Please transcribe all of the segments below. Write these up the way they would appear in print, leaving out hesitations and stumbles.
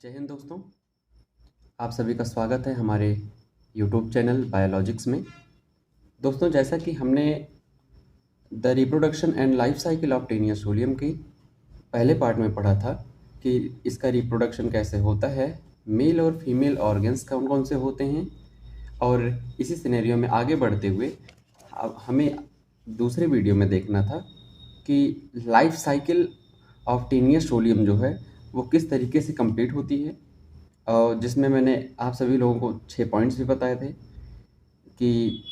जय हिंद दोस्तों, आप सभी का स्वागत है हमारे YouTube चैनल बायोलॉजिक्स में। दोस्तों, जैसा कि हमने the reproduction and life cycle of Taenia solium की पहले पार्ट में पढ़ा था कि इसका रिप्रोडक्शन कैसे होता है, मेल और फीमेल ऑर्गन्स कौन कौन से होते हैं, और इसी सिनेरियो में आगे बढ़ते हुए अब हमें दूसरे वीडियो में देखना था कि life cycle of Taenia solium जो है वो किस तरीके से कंप्लीट होती है, और जिसमें मैंने आप सभी लोगों को 6 पॉइंट्स भी बताए थे कि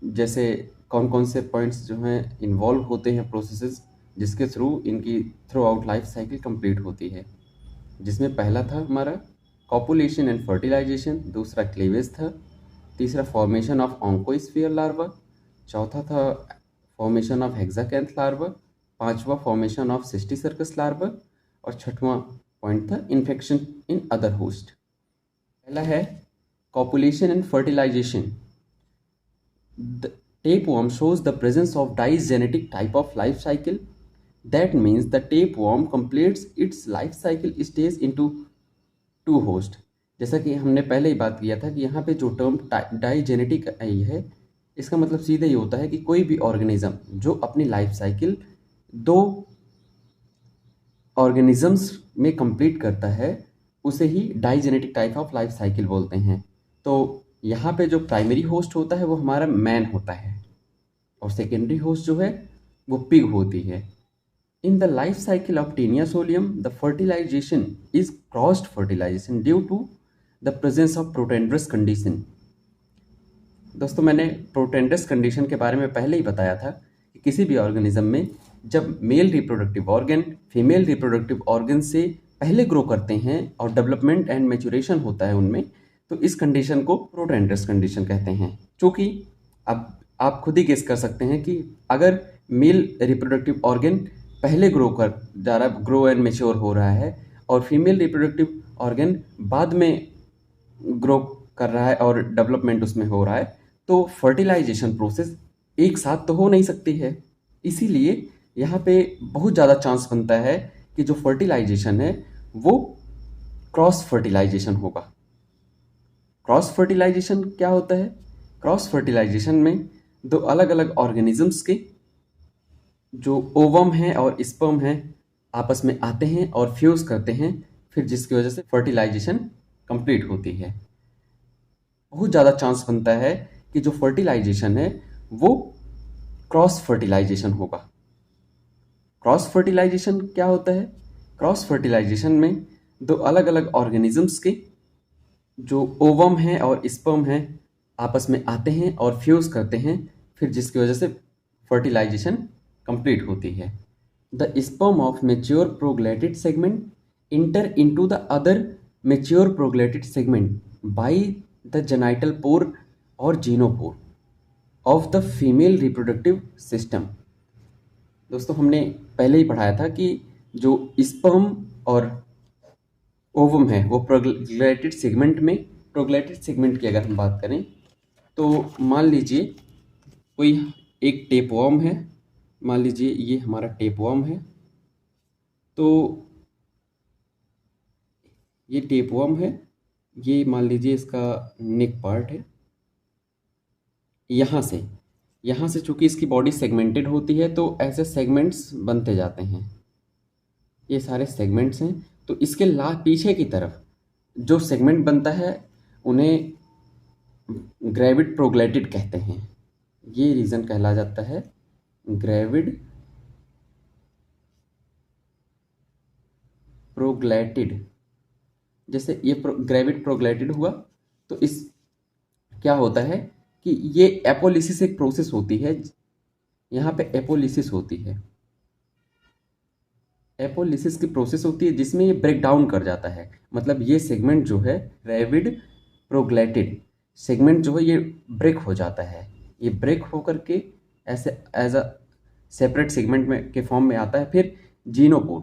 जैसे कौन कौन से पॉइंट्स जो हैं इन्वॉल्व होते हैं प्रोसेसेस जिसके थ्रू इनकी through out life cycle complete होती है। जिसमें पहला था हमारा कॉपुलेशन एंड फर्टिलाइजेशन, दूसरा क्लीवेज था, तीसरा फॉर्मेशन ऑफ ऑन्कोस्फीयर लार्वा, चौथा था फॉर्मेशन ऑफ हेक्साकैंथ लार्वा, पांचवा फॉर्मेशन ऑफ सिस्टिसर्कस लार्वा, और छठवां पॉइंट था इन्फेक्शन इन अदर होस्ट। पहला है copulation and fertilisation. The tapeworm shows the presence of digenetic type of life cycle. That means the tapeworm completes its life cycle stage into two host. जैसा कि हमने पहले ही बात किया था कि यहाँ पे जो टर्म डाइजेनेटिक आई है, इसका मतलब सीधे ये होता है कि कोई भी ऑर्गेनिज्म जो अपनी लाइफ साइकिल दो ऑर्गेनिजम्स में कंप्लीट करता है उसे ही digenetic type of life cycle बोलते हैं। तो यहाँ पे जो प्राइमरी होस्ट होता है वो हमारा मैन होता है और सेकेंडरी होस्ट जो है वो पिग होती है। In the life cycle of Taenia solium the fertilisation is crossed fertilisation due to the presence of protandrous condition. दोस्तों, मैंने प्रोटेंडरस कंडीशन के बारे में पहले ही बताया था कि किसी भी ऑर्गेनिज्म में जब male reproductive organ female reproductive organ से पहले ग्रो करते हैं और डेवलपमेंट एंड मैच्योरेशन होता है उनमें, तो इस कंडीशन को प्रोटेंडरस कंडीशन कहते हैं। चूँकि अब आप खुद ही गेस कर सकते हैं कि अगर मेल रिप्रोडक्टिव ऑर्गन पहले ग्रो एंड मैच्योर हो रहा है और फीमेल रिप्रोडक्टिव ऑर्गन बाद में ग्रो कर रहा है और डेवलपमेंट उसमें हो रहा है, तो फर्टिलाइजेशन प्रोसेस एक साथ तो हो नहीं सकती है। इसीलिए यहाँ पे बहुत ज़्यादा चांस बनता है कि जो फर्टिलाइजेशन है वो क्रॉस फर्टिलाइजेशन होगा। क्रॉस फर्टिलाइजेशन क्या होता है? क्रॉस फर्टिलाइजेशन में दो अलग अलग ऑर्गेनिजम्स के जो ओवम हैं और स्पर्म हैं आपस में आते हैं और फ्यूज करते हैं, फिर जिसकी वजह से फर्टिलाइजेशन कंप्लीट होती है। बहुत ज़्यादा चांस बनता है कि जो फर्टिलाइजेशन है वो क्रॉस फर्टिलाइजेशन होगा। क्रॉस फर्टिलाइजेशन क्या होता है? क्रॉस फर्टिलाइजेशन में दो अलग अलग ऑर्गेनिजम्स के जो ओवम हैं और स्पर्म हैं आपस में आते हैं और फ्यूज करते हैं, फिर जिसकी वजह से फर्टिलाइजेशन कंप्लीट होती है। The sperm of mature proglottid segment enter into the other mature proglottid segment by the genital pore और gonopore of the female reproductive system. दोस्तों, हमने पहले ही पढ़ाया था कि जो स्पर्म और ओवम है वो प्रोग्लैटिड सेगमेंट की अगर हम बात करें तो मान लीजिए कोई एक टेपवर्म है। मान लीजिए ये हमारा टेपवर्म है, तो ये टेपवर्म है, ये मान लीजिए इसका नेक पार्ट है। यहाँ से चूंकि इसकी बॉडी सेगमेंटेड होती है तो ऐसे सेगमेंट्स बनते जाते हैं, ये सारे सेगमेंट्स हैं। तो इसके पीछे की तरफ जो सेगमेंट बनता है उन्हें ग्रेविड प्रोग्लैटिड कहते हैं। ये रीजन कहला जाता है ग्रेविड प्रोग्लैटिड। जैसे ये ग्रेविड प्रोग्लैटिड हुआ तो इस क्या होता है कि ये एपोलिसिस एक प्रोसेस होती है, यहाँ पे एपोलिसिस होती है। एपोलिसिस की प्रोसेस होती है जिसमें ये ब्रेक डाउन कर जाता है। मतलब ये सेगमेंट जो है ग्रेविड प्रोग्लैटिड सेगमेंट जो है ये ब्रेक हो जाता है। ये ब्रेक होकर के ऐसे एज अ सेपरेट सेगमेंट में के फॉर्म में आता है। फिर जीनोपोर,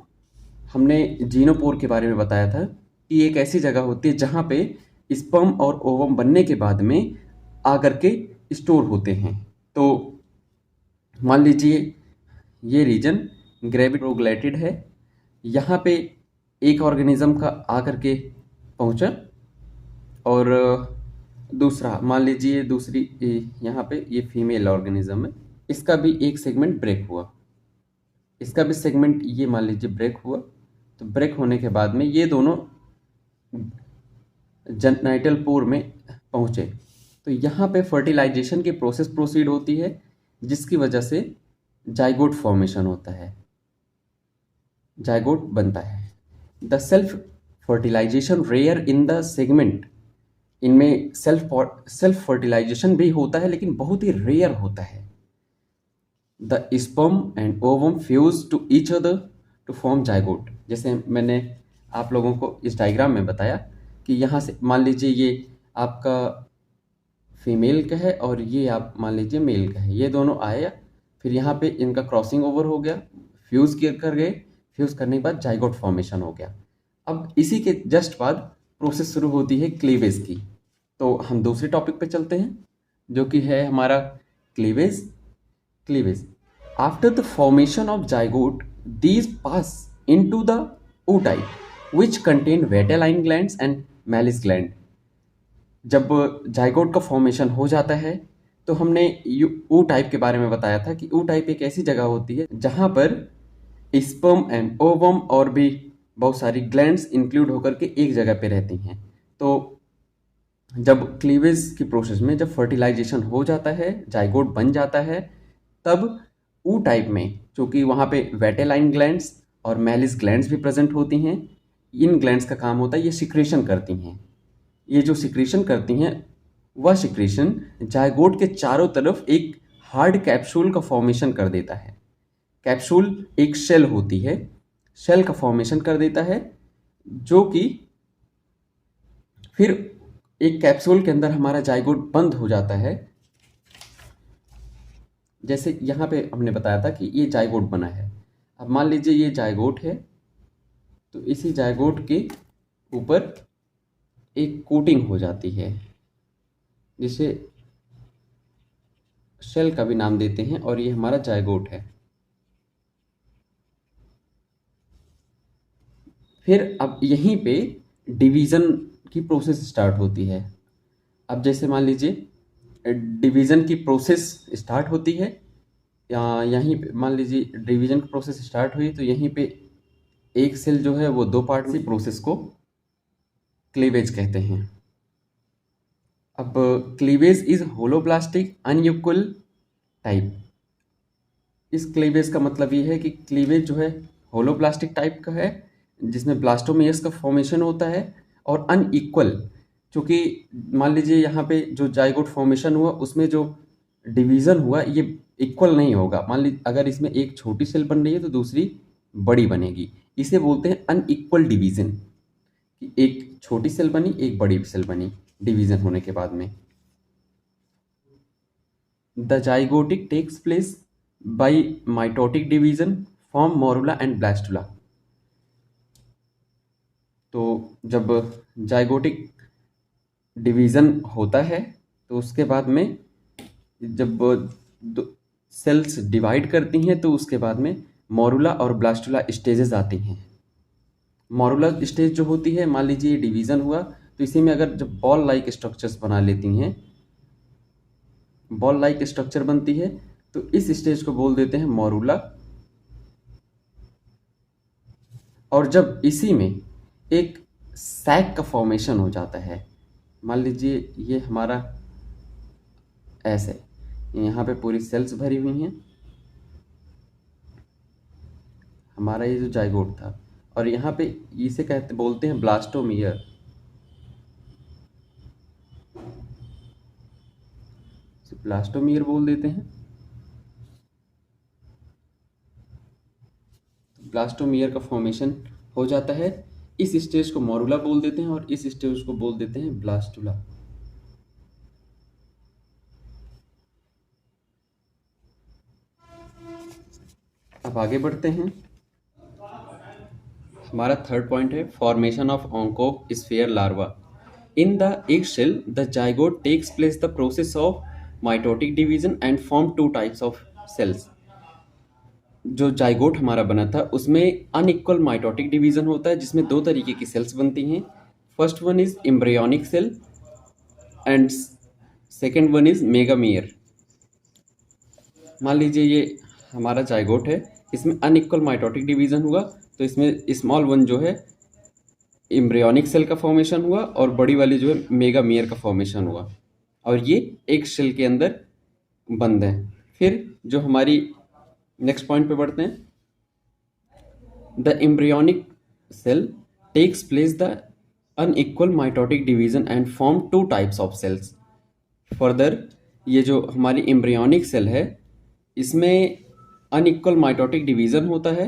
हमने जीनोपोर के बारे में बताया था कि एक ऐसी जगह होती है जहाँ पे स्पर्म और ओवम बनने के बाद में आकर के स्टोर होते हैं। तो मान लीजिए ये रीजन ग्रेविड प्रोग्लैटिड है, यहाँ पे एक ऑर्गेनिज्म का आकर के पहुंचा। और दूसरा मान लीजिए दूसरी यहाँ पे ये फीमेल ऑर्गेनिज्म है, इसका भी एक सेगमेंट ब्रेक हुआ, इसका भी सेगमेंट ये मान लीजिए ब्रेक हुआ। तो ब्रेक होने के बाद में ये दोनों जेनाइटल पोर में पहुंचे। तो यहाँ पे फर्टिलाइजेशन की प्रोसेस प्रोसीड होती है, जिसकी वजह से जाइगोट फॉर्मेशन होता है, जाइगोट बनता है। The self fertilisation rare in the segment, इनमें सेल्फ फर्टिलाइजेशन भी होता है लेकिन बहुत ही रेयर होता है। The sperm and ovum fuse to each other to form zygote. जैसे मैंने आप लोगों को इस डायग्राम में बताया कि यहाँ से मान लीजिए ये आपका फीमेल का है और ये आप मान लीजिए मेल का है, ये दोनों आए, फिर यहाँ पे इनका क्रॉसिंग ओवर हो गया, फ्यूज कर गए, फ्यूज करने के बाद जाइगोट फॉर्मेशन हो गया। अब इसी के जस्ट बाद प्रोसेस शुरू होती है क्लीवेज की। तो हम दूसरे टॉपिक पे चलते हैं, जो कि है हमारा cleavage. Cleavage after the formation of zygote these pass into the ootype which contain vitelline glands and Mehlis gland. जब जाइगोट का फॉर्मेशन हो जाता है तो हमने ओ टाइप के बारे में बताया था कि ओ टाइप एक ऐसी जगह होती है जहां पर स्पर्म एंड ओवम और भी बहुत सारी ग्लैंड्स इंक्लूड होकर के एक जगह पे रहती हैं। तो जब क्लीवेज की प्रोसेस में जब फर्टिलाइजेशन हो जाता है, जाइगोट बन जाता है, तब ओ टाइप में चूँकि वहाँ पे वेटेलाइन ग्लैंड्स और मैलिस ग्लैंड्स भी प्रेजेंट होती हैं, इन ग्लैंड्स का काम होता है ये सिक्रेशन करती हैं। ये जो सिक्रेशन करती हैं वह सिक्रेशन जाइगोट के चारों तरफ एक हार्ड कैप्सूल का फॉर्मेशन कर देता है। कैप्सूल एक शेल होती है, शेल का फॉर्मेशन कर देता है, जो कि फिर एक कैप्सूल के अंदर हमारा जाइगोट बंद हो जाता है। जैसे यहाँ पे हमने बताया था कि ये जाइगोट बना है। अब मान लीजिए ये जाइगोट है, तो इसी जाइगोट के ऊपर एक कोटिंग हो जाती है जिसे शेल का भी नाम देते हैं, और ये हमारा जाइगोट है। फिर अब यहीं पे डिवीज़न की प्रोसेस स्टार्ट होती है। अब जैसे मान लीजिए डिवीज़न की प्रोसेस स्टार्ट होती है, या यहीं पे मान लीजिए डिवीज़न की प्रोसेस स्टार्ट हुई, तो यहीं पे एक सेल जो है वो दो पार्ट से प्रोसेस को क्लीवेज कहते हैं। अब cleavage is holoblastic unequal type. इस क्लीवेज का मतलब ये है कि क्लीवेज जो है होलोब्लास्टिक टाइप का है, जिसमें ब्लास्टोमेयर्स का फॉर्मेशन होता है, और अनइक्वल, क्योंकि मान लीजिए यहाँ पे जो जाइगोट फॉर्मेशन हुआ उसमें जो डिवीज़न हुआ ये इक्वल नहीं होगा। मान लीजिए अगर इसमें एक छोटी सेल बन रही है तो दूसरी बड़ी बनेगी, इसे बोलते हैं अनइक्वल डिवीज़न, कि एक छोटी सेल बनी एक बड़ी सेल बनी डिवीज़न होने के बाद में। The zygotic takes place by mitotic division form morula and blastula. तो जब जाइगोटिक डिवीज़न होता है तो उसके बाद में जब सेल्स डिवाइड करती हैं तो उसके बाद में मोरुला और ब्लास्टुला स्टेजेस आती हैं। मोरुला स्टेज जो होती है, मान लीजिए डिवीज़न हुआ तो इसी में अगर जब बॉल लाइक स्ट्रक्चर्स बना लेती हैं, बॉल लाइक स्ट्रक्चर बनती है, तो इस स्टेज को बोल देते हैं मोरुला। और जब इसी में एक सैक का फॉर्मेशन हो जाता है, मान लीजिए ये हमारा ऐसे यहाँ पे पूरी सेल्स भरी हुई हैं, हमारा ये जो जाइगोट था, और यहाँ पे इसे बोलते हैं ब्लास्टोमियर। ब्लास्टोमियर बोल देते हैं। ब्लास्टोमियर का फॉर्मेशन हो जाता है, इस स्टेज को मोरुला बोल देते हैं और इस स्टेज को बोल देते हैं ब्लास्टुला। अब आगे बढ़ते हैं। हमारा थर्ड पॉइंट है formation of oncosphere larva. In the egg shell the zygote takes place the process of mitotic division and form two types of cells. जो जाइगोट हमारा बना था उसमें अनइक्वल माइटोटिक डिवीजन होता है, जिसमें दो तरीके की सेल्स बनती हैं। First one is embryonic cell and second one is megamere. मान लीजिए ये हमारा जाइगोट है, इसमें अनइक्वल माइटोटिक डिवीजन हुआ, तो इसमें स्मॉल वन जो है एम्ब्रियोनिक सेल का फॉर्मेशन हुआ और बड़ी वाली जो है मेगामियर का फॉर्मेशन हुआ, और ये एक सेल के अंदर बंद है। फिर जो हमारी नेक्स्ट पॉइंट पे बढ़ते हैं, the embryonic cell takes place the unequal mitotic division and form two types of cells. Further ये जो हमारी एम्ब्रियोनिक सेल है, इसमें अनइक्वल माइटोटिक डिवीजन होता है,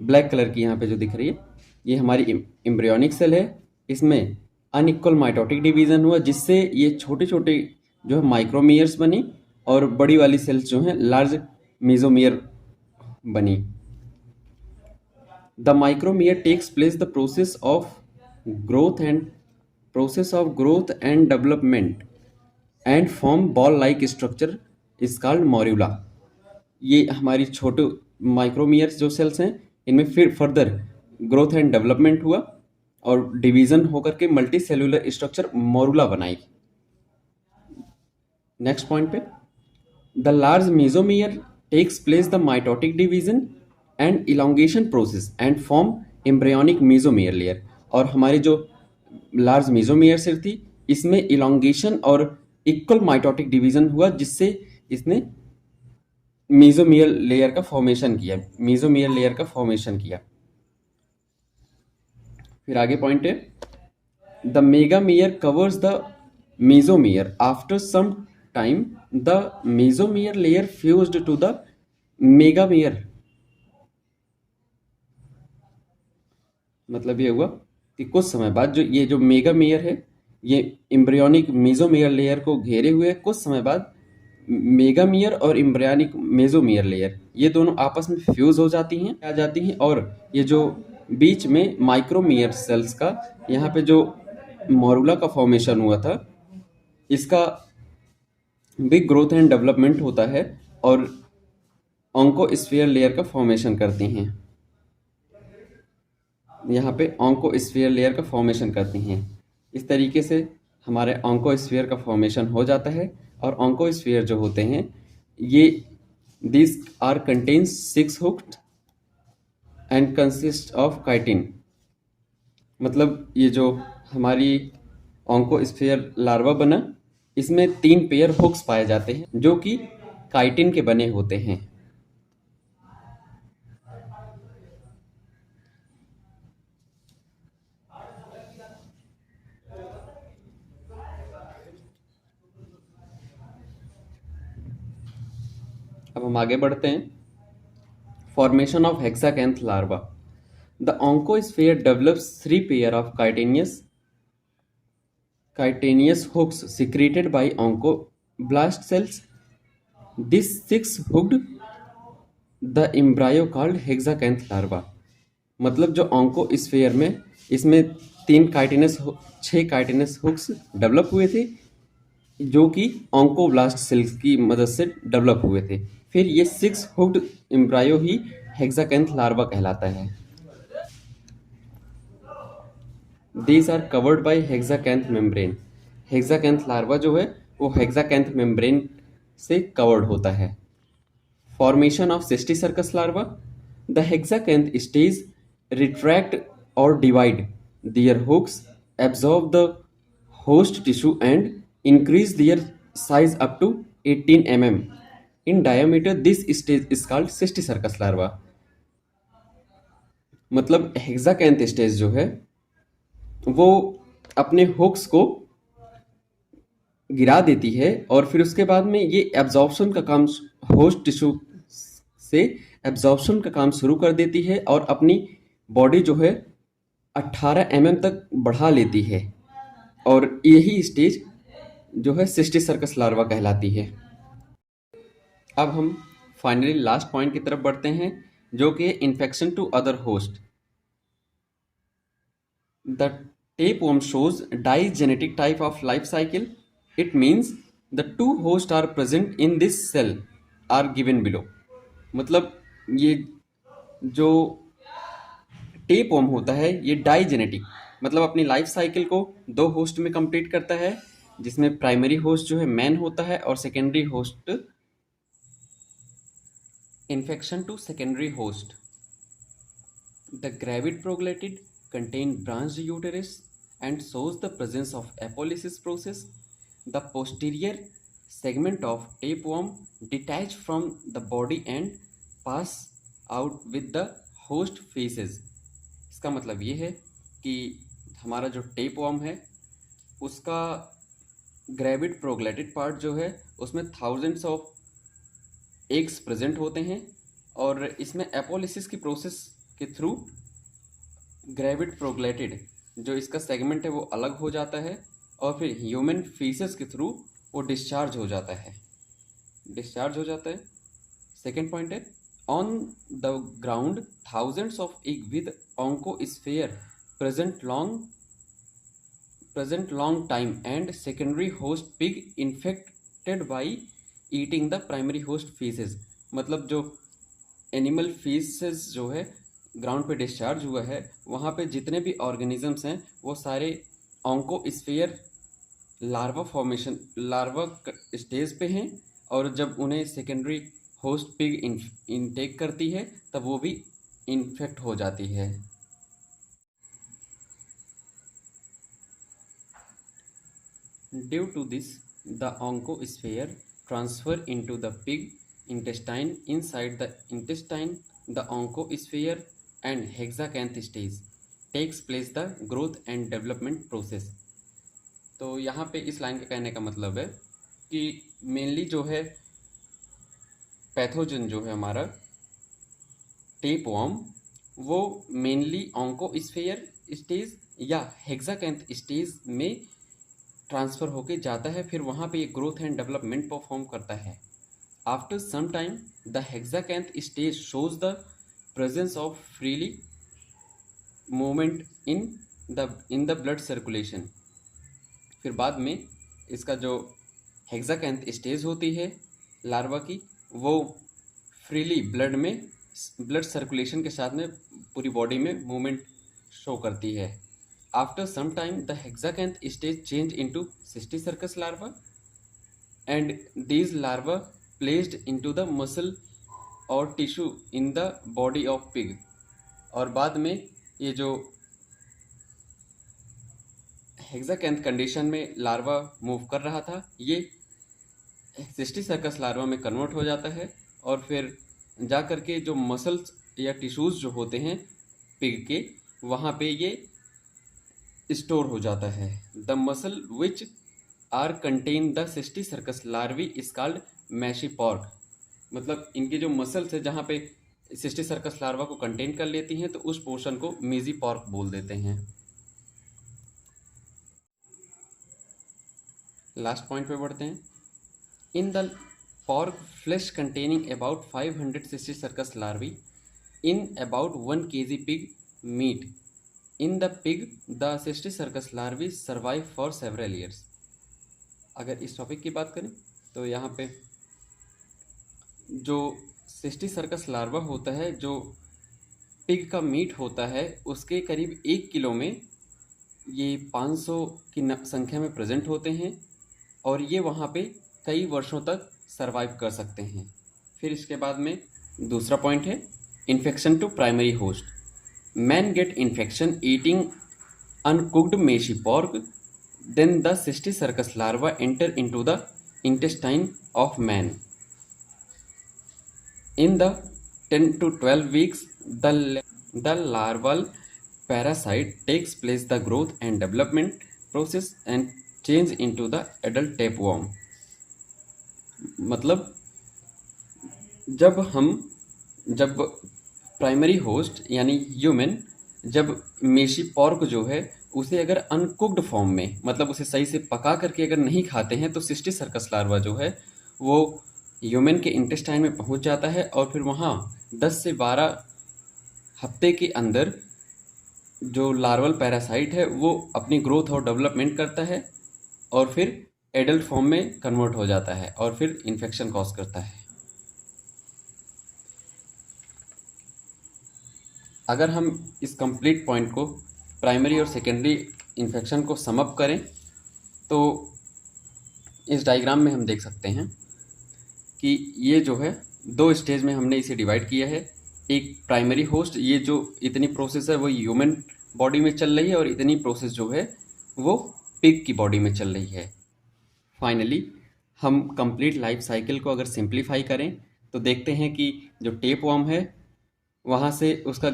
ब्लैक कलर की यहाँ पे जो दिख रही है ये हमारी एम्ब्रियोनिक सेल है। इसमें अनइक्वल माइटोटिक डिवीजन हुआ, जिससे ये छोटे छोटे जो है माइक्रोमियर्स बनी, और बड़ी वाली सेल्स जो हैं लार्ज मेसोमियर बनी। The micromere takes place the process of growth and development and form ball like structure is called morula. ये हमारी छोटे माइक्रोमियर्स जो सेल्स हैं, इनमें फिर फर्दर ग्रोथ एंड डेवलपमेंट हुआ और डिवीजन होकर के मल्टी सेलुलर स्ट्रक्चर मॉर्यूला बनाई। नेक्स्ट पॉइंट पे, the large mesomere takes place the mitotic division and elongation process and form embryonic mesomere layer. और हमारी जो लार्ज मेसोमियर सेल थी, इसमें इलोंगेशन और इक्वल माइटोटिक डिवीजन हुआ, जिससे इसने मेसोमियर लेयर का फॉर्मेशन किया। फिर आगे पॉइंट है, the megamere covers the mesomere after some time the mesomere layer fused to the megamere. मतलब ये हुआ कि कुछ समय बाद जो मेगामियर है, ये एम्ब्रियोनिक मेसोमियर लेयर को घेरे हुए, कुछ समय बाद मेगामियर और एम्ब्रियोनिक मेसोमियर लेयर ये दोनों आपस में फ्यूज हो जाती हैं, और ये जो बीच में माइक्रोमियर सेल्स का यहाँ पे जो मॉर्यूला का फॉर्मेशन हुआ था, इसका भी ग्रोथ एंड डेवलपमेंट होता है और ऑन्कोस्फीयर लेयर का फॉर्मेशन करती हैं। यहाँ पे ऑन्कोस्फीयर लेयर का फॉर्मेशन करती हैं। इस तरीके से हमारे ऑन्कोस्फीयर का फॉर्मेशन हो जाता है, और ऑन्कोस्फीयर जो होते हैं ये this are contains 6 hooked and consist of chitin. मतलब ये जो हमारी ऑन्कोस्फीयर लार्वा बना, इसमें 3 पेयर हुक्स पाए जाते हैं जो कि काइटिन के बने होते हैं। अब हम आगे बढ़ते हैं, formation of hexacanth larva. The oncosphere develops 3 pair of chitinous hooks secreted by oncoblast cells. This 6 hooked the embryo called hexacanth larva। मतलब जो ऑन्कोस्फीयर में इसमें 6 काइटिनस हुक्स डेवलप हुए थे, जो कि ऑन्कोब्लास्ट सेल्स की मदद से डेवलप हुए थे। फिर ये 6 हुक्ड एम्ब्रायो ही हेक्साकैंथ लार्वा कहलाता है। These are covered by hexacanth membrane. Hexacanth larva जो है वो हेक्साकैंथ मेम्ब्रेन से कवर्ड होता है। Formation of cysticercus larva. The hexacanth stage retract और divide their hooks, absorb the host tissue and increase their size up to 18 mm in diameter. This stage is called cysticercus larva। मतलब हेक्साकैंथ stage जो है वो अपने hooks को गिरा देती है, और फिर उसके बाद में ये एब्जॉर्प्शन का काम, होस्ट टिश्यू से एब्जॉर्प्शन का काम शुरू कर देती है और अपनी बॉडी जो है 18 mm तक बढ़ा लेती है, और यही स्टेज जो है सिस्टीसर्कस लार्वा कहलाती है। अब हम फाइनली लास्ट पॉइंट की तरफ बढ़ते हैं, जो कि infection to other host. The tapeworm shows digenetic type of life cycle. It means the 2 hosts are present in this cell are given below। मतलब ये जो टेपवर्म होता है ये डाइजेनेटिक, मतलब अपनी लाइफ साइकिल को दो होस्ट में कंप्लीट करता है, जिसमें प्राइमरी होस्ट जो है मैन होता है और secondary host infection to secondary host. The gravid proglottid contain branched uterus and shows the presence of apolysis process. The posterior segment of tapeworm detach from the body and pass out with the host feces. इसका मतलब ये है कि हमारा जो tapeworm है उसका gravid प्रोग्लैटिड part जो है उसमें थाउजेंड्स ऑफ एग्स प्रेजेंट होते हैं और इसमें एपोलिसिस की प्रोसेस के थ्रू ग्रेविड प्रोग्लैटिड जो इसका सेगमेंट है वो अलग हो जाता है और फिर ह्यूमन फीसेस के थ्रू वो डिस्चार्ज हो जाता है। सेकेंड पॉइंट है, on the ground thousands of egg with oncosphere present long time and secondary host pig infected by eating the primary host faeces. मतलब जो एनिमल फीसेस जो है ग्राउंड पे डिस्चार्ज हुआ है वहाँ पे जितने भी ऑर्गेनिजम्स हैं वो सारे ऑन्कोस्फेयर लार्वा स्टेज पे हैं और जब उन्हें सेकेंडरी होस्ट पिग इनटेक करती है तब वो भी इन्फेक्ट हो जाती है। Due to this the oncosphere transfer into the pig intestine. Inside the intestine, the oncosphere and hexacanth stage takes place the growth and development process. तो यहाँ पे इस लाइन के कहने का मतलब है कि मेनली जो है पैथोजन जो है हमारा टेपवर्म वो मेनली ऑन्कोस्फेयर स्टेज या हेक्साकैंथ स्टेज में ट्रांसफ़र होके जाता है, फिर वहाँ पे ये ग्रोथ एंड डेवलपमेंट परफॉर्म करता है। After some time, the hexacanth stage shows the presence of freely movement in the blood circulation. फिर बाद में इसका जो हेक्साकैंथ स्टेज होती है लार्वा की वो फ्रीली ब्लड सर्कुलेशन के साथ में पूरी बॉडी में मूवमेंट शो करती है। After some time, the hexacanth stage change into cysticercus larva and these larvae placed into the muscle or tissue in the body of pig। और बाद में ये जो हेक्साकैंथ कंडीशन में लार्वा मूव कर रहा था ये सिस्टिसर्कस लार्वा में कन्वर्ट हो जाता है और फिर जा कर के जो मसल्स या टिश्यूज़ जो होते हैं पिग के वहाँ पे ये स्टोर हो जाता है। The muscle which are contain the cysticercus larvae is called measly pork. मतलब इनके जो मसल्स है जहाँ पे सिस्टिसर्कस लार्वा को कंटेन कर लेती हैं तो उस पोर्शन को मेजीपॉर्क बोल देते हैं। लास्ट पॉइंट पे बढ़ते हैं। In the pork flesh containing about 500 Cysticercus larvae in about 1 kg pig meat. In the pig, the Cysticercus larvae survive for several years. अगर इस टॉपिक की बात करें तो यहाँ पे जो सिस्टिसर्कस लार्वा होता है जो पिग का मीट होता है उसके करीब 1 किलो में ये 500 की संख्या में प्रेजेंट होते हैं और ये वहाँ पे कई वर्षों तक सरवाइव कर सकते हैं। फिर इसके बाद में दूसरा पॉइंट है infection to primary host. Man get infection eating uncooked measly pork, then the cysticercus larva enter into the intestine of man. In the 10 to 12 weeks, the larval parasite takes place the growth and development process and change into the adult tapeworm. मतलब जब primary host यानी human जब मेशी pork जो है उसे अगर uncooked form में मतलब उसे सही से पका करके अगर नहीं खाते हैं तो सिस्टिसर्कस लार्वा जो है वो ह्यूमन के इंटेस्टाइन में पहुंच जाता है और फिर वहाँ 10 से 12 हफ्ते के अंदर जो लार्वल पैरासाइट है वो अपनी ग्रोथ और डेवलपमेंट करता है और फिर एडल्ट फॉर्म में कन्वर्ट हो जाता है और फिर इन्फेक्शन कॉज करता है। अगर हम इस कंप्लीट पॉइंट को प्राइमरी और सेकेंडरी इन्फेक्शन को सम अप करें तो इस डायग्राम में हम देख सकते हैं कि ये जो है 2 स्टेज में हमने इसे डिवाइड किया है। एक प्राइमरी होस्ट, ये जो इतनी प्रोसेस है वो ह्यूमन बॉडी में चल रही है और इतनी प्रोसेस जो है वो पिग की बॉडी में चल रही है। फाइनली हम कंप्लीट लाइफ साइकिल को अगर सिंप्लीफाई करें तो देखते हैं कि जो टेप वर्म है वहाँ से उसका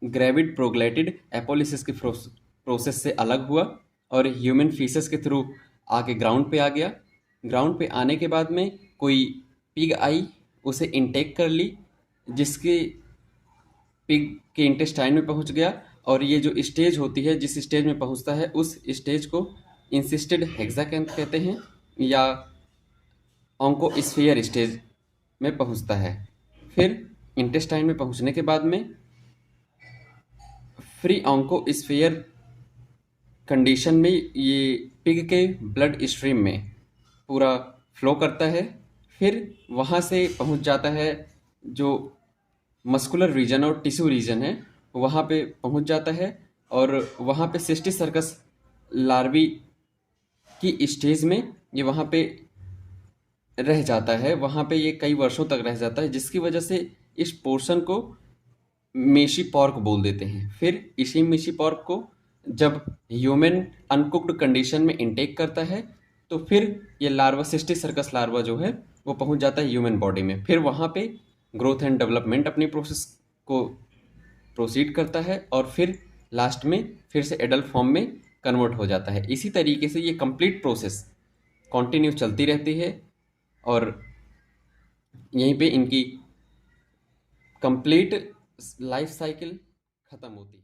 ग्रेविड प्रोग्लैटिड एपोलिसिस की प्रोसेस से अलग हुआ और ह्यूमन फीसस के थ्रू आके ग्राउंड पे आ गया। ग्राउंड पे आने के बाद में कोई पिग आई, उसे इनटेक कर ली, जिसके पिग के इंटेस्टाइन में पहुंच गया और ये जो स्टेज होती है, जिस स्टेज में पहुंचता है उस स्टेज को इंसिस्टेड हेक्साकैंथ कहते हैं या ऑन्कोस्फीयर स्टेज में पहुंचता है। फिर इंटेस्टाइन में पहुंचने के बाद में फ्री ऑन्कोस्फीयर कंडीशन में ये पिग के ब्लड स्ट्रीम में पूरा फ्लो करता है। फिर वहाँ से पहुँच जाता है जो मस्कुलर रीजन और टिश्यू रीजन है, वहाँ पे पहुँच जाता है और वहाँ पे सिस्टिस सर्कस लार्वी की स्टेज में ये वहाँ पे रह जाता है। वहाँ पे ये कई वर्षों तक रह जाता है, जिसकी वजह से इस पोर्शन को मेशी पॉर्क बोल देते हैं। फिर इसी मेशी पॉर्क को जब ह्यूमन अनकुक्ड कंडीशन में इनटेक करता है तो फिर ये लार्वा, सिस्टिस सर्कस लार्वा जो है वो पहुंच जाता है ह्यूमन बॉडी में। फिर वहाँ पे ग्रोथ एंड डेवलपमेंट अपनी प्रोसेस को प्रोसीड करता है और फिर लास्ट में फिर से एडल्ट फॉर्म में कन्वर्ट हो जाता है। इसी तरीके से ये कंप्लीट प्रोसेस कंटिन्यू चलती रहती है और यहीं पे इनकी कंप्लीट लाइफ साइकिल ख़त्म होती है।